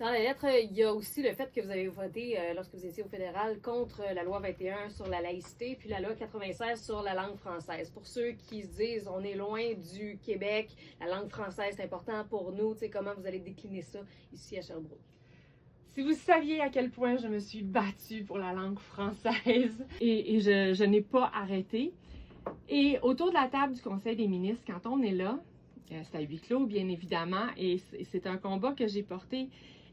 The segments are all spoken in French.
Dans la lettre, il y a aussi le fait que vous avez voté, lorsque vous étiez au fédéral, contre la loi 21 sur la laïcité, puis la loi 96 sur la langue française. Pour ceux qui se disent, on est loin du Québec, la langue française est importante pour nous, tu sais, comment vous allez décliner ça ici à Sherbrooke? Si vous saviez à quel point je me suis battue pour la langue française et je n'ai pas arrêté. Et autour de la table du Conseil des ministres, quand on est là, c'est à huis clos, bien évidemment, et c'est un combat que j'ai porté.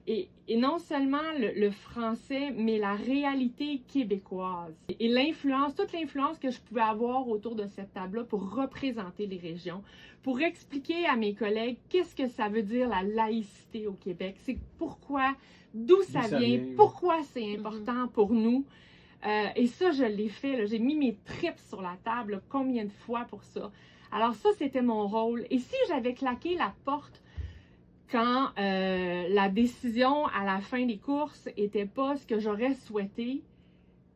Et non seulement le français, mais la réalité québécoise. Et l'influence, toute l'influence que je pouvais avoir autour de cette table-là pour représenter les régions, pour expliquer à mes collègues qu'est-ce que ça veut dire la laïcité au Québec. C'est pourquoi, d'où ça vient, pourquoi c'est important pour nous. Et ça, je l'ai fait. Là. J'ai mis mes tripes sur la table là, combien de fois pour ça. Alors ça, c'était mon rôle. Et si j'avais claqué la porte quand la décision à la fin des courses était pas ce que j'aurais souhaité,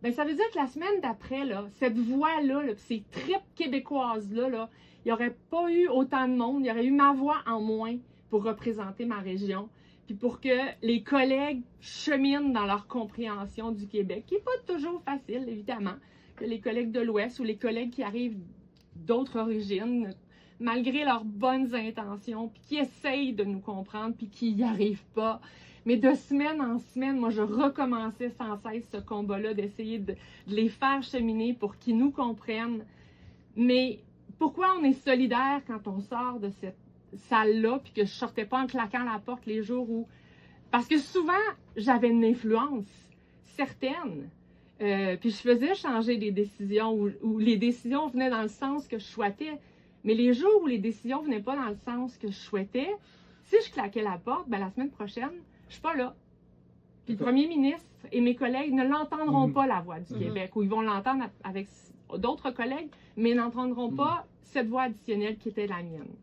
ben ça veut dire que la semaine d'après, là, cette voix-là, là, ces tripes québécoises-là, là, il n'y aurait pas eu autant de monde, il y aurait eu ma voix en moins pour représenter ma région, puis pour que les collègues cheminent dans leur compréhension du Québec, qui n'est pas toujours facile, évidemment, que les collègues de l'Ouest ou les collègues qui arrivent d'autres origines, malgré leurs bonnes intentions, puis qui essayent de nous comprendre, puis qui n'y arrivent pas. Mais de semaine en semaine, moi, je recommençais sans cesse ce combat-là, d'essayer de les faire cheminer pour qu'ils nous comprennent. Mais pourquoi on est solidaire quand on sort de cette salle-là, puis que je sortais pas en claquant la porte les jours où... Parce que souvent, j'avais une influence certaine, puis je faisais changer des décisions, ou les décisions venaient dans le sens que je souhaitais. Mais les jours où les décisions venaient pas dans le sens que je souhaitais, si je claquais la porte, ben la semaine prochaine, je suis pas là. Puis le premier ministre et mes collègues ne l'entendront pas, la voix du Québec, ou ils vont l'entendre avec d'autres collègues, mais n'entendront pas cette voix additionnelle qui était la mienne.